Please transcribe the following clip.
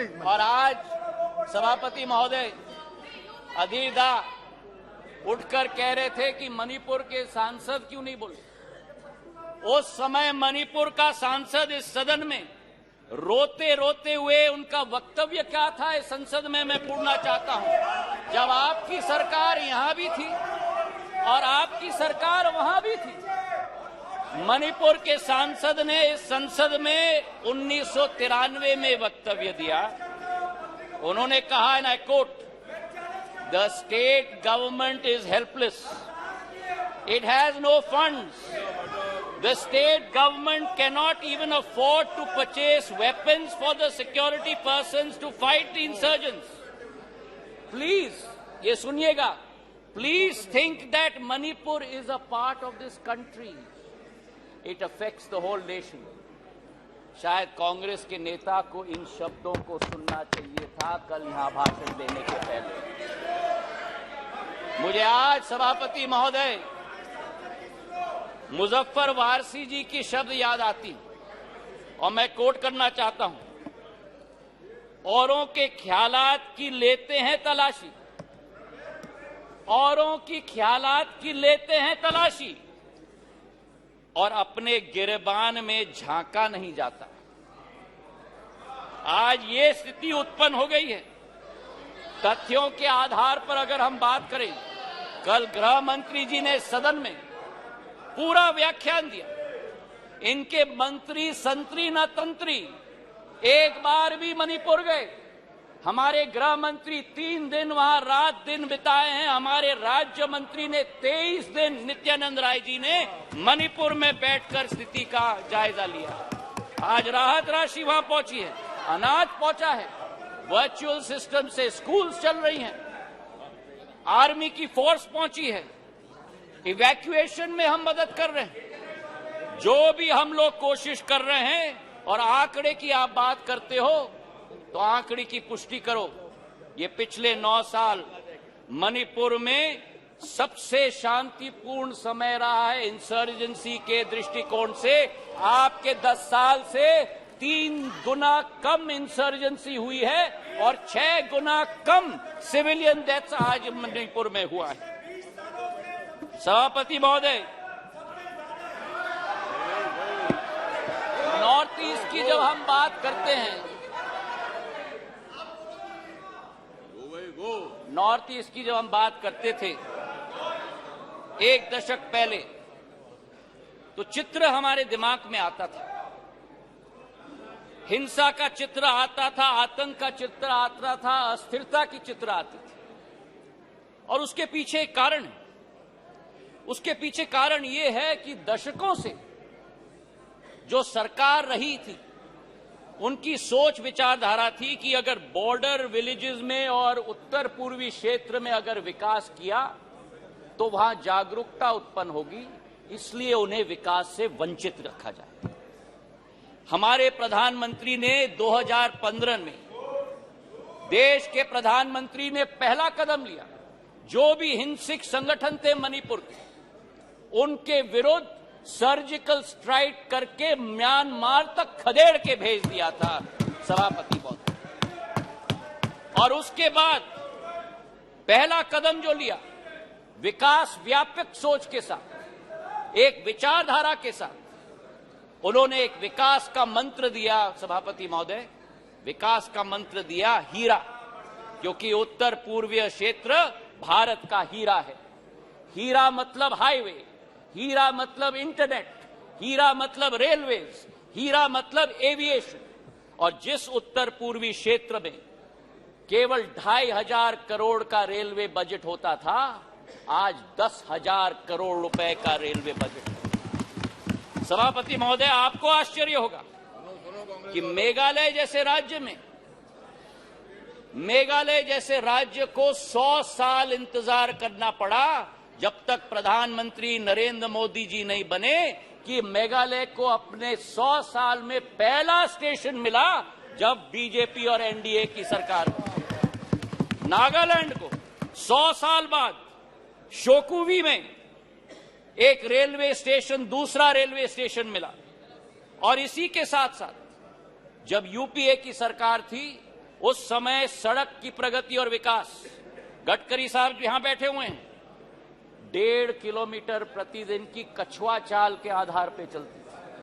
Please. और आज सभापति महोदय अधीर दा उठकर कह रहे थे कि मणिपुर के सांसद क्यों नहीं बोले। उस समय मणिपुर का सांसद इस सदन में रोते रोते हुए उनका वक्तव्य क्या था इस संसद में मैं पूछना चाहता हूं। जब आपकी सरकार यहां भी थी और आपकी सरकार वहां भी थी, मणिपुर के सांसद ने इस संसद में 1993 में वक्तव्य दिया। उन्होंने कहा, and I quote, the state government is helpless, it has no funds, the state government cannot even afford to purchase weapons for the security persons to fight the insurgents. Please, ये सुनिएगा, please think that Manipur is a part of this country. It affects the whole nation. शायद कांग्रेस के नेता को इन शब्दों को सुनना चाहिए था कल यहां भाषण देने के पहले। मुझे आज सभापति महोदय मुजफ्फर वारसी जी की शब्द याद आती और मैं कोट करना चाहता हूं। औरों के ख्यालात की लेते हैं तलाशी, औरों की ख्यालात की लेते हैं तलाशी, और अपने गिरबान में झांका नहीं जाता। आज ये स्थिति उत्पन्न हो गई है। तथ्यों के आधार पर अगर हम बात करें, कल गृह मंत्री जी ने सदन में पूरा व्याख्यान दिया। इनके मंत्री संतरी न तंत्री एक बार भी मणिपुर गए। हमारे गृह मंत्री 3 दिन वहां रात दिन बिताए हैं। हमारे राज्य मंत्री ने 23 दिन, नित्यानंद राय जी ने मणिपुर में बैठकर स्थिति का जायजा लिया। आज राहत राशि वहां पहुंची है, अनाज पहुंचा है, वर्चुअल सिस्टम से स्कूल्स चल रही हैं, आर्मी की फोर्स पहुंची है, इवैक्यूएशन में हम मदद कर रहे हैं। जो भी हम लोग कोशिश कर रहे हैं, और आंकड़े की आप बात करते हो तो आंकड़े की पुष्टि करो। ये पिछले 9 साल मणिपुर में सबसे शांतिपूर्ण समय रहा है इंसर्जेंसी के दृष्टिकोण से। आपके 10 साल से 3 गुना कम इंसर्जेंसी हुई है और 6 गुना कम सिविलियन डेथ्स आज मणिपुर में हुआ है। सभापति महोदय, नॉर्थ ईस्ट की जब हम बात करते हैं, नॉर्थ ईस्ट की जब हम बात करते थे 1 दशक पहले, तो चित्र हमारे दिमाग में आता था। हिंसा का चित्र आता था, आतंक का चित्र आता था, अस्थिरता की चित्र आती थी। और उसके पीछे एक कारण है। उसके पीछे कारण यह है कि दशकों से जो सरकार रही थी, उनकी सोच विचारधारा थी कि अगर बॉर्डर विलेजेस में और उत्तर पूर्वी क्षेत्र में अगर विकास किया तो वहां जागरूकता उत्पन्न होगी, इसलिए उन्हें विकास से वंचित रखा जाए। हमारे प्रधानमंत्री ने 2015 में, देश के प्रधानमंत्री ने पहला कदम लिया। जो भी हिंसक संगठन थे मणिपुर के, उनके विरुद्ध सर्जिकल स्ट्राइक करके म्यांमार तक खदेड़ के भेज दिया था सभापति महोदय। और उसके बाद पहला कदम जो लिया, विकास व्यापक सोच के साथ, एक विचारधारा के साथ, उन्होंने एक विकास का मंत्र दिया सभापति महोदय, विकास का मंत्र दिया हीरा, क्योंकि उत्तर पूर्वीय क्षेत्र भारत का हीरा है। हीरा मतलब हाईवे, हीरा मतलब इंटरनेट, हीरा मतलब रेलवेज, हीरा मतलब एविएशन। और जिस उत्तर पूर्वी क्षेत्र में केवल 2500 करोड़ का रेलवे बजट होता था, आज 10,000 करोड़ रुपए का रेलवे बजट है। सभापति महोदय, आपको आश्चर्य होगा कि मेघालय जैसे राज्य को 100 साल इंतजार करना पड़ा, जब तक प्रधानमंत्री नरेंद्र मोदी जी नहीं बने, कि मेघालय को अपने 100 साल में पहला स्टेशन मिला जब बीजेपी और एनडीए की सरकार बनी। नागालैंड को 100 साल बाद शोकुवी में एक रेलवे स्टेशन, दूसरा रेलवे स्टेशन मिला। और इसी के साथ साथ जब यूपीए की सरकार थी उस समय सड़क की प्रगति और विकास, गडकरी साहब यहां बैठे हुए हैं, 1.5 किलोमीटर प्रतिदिन की कछुआ चाल के आधार पर चलती।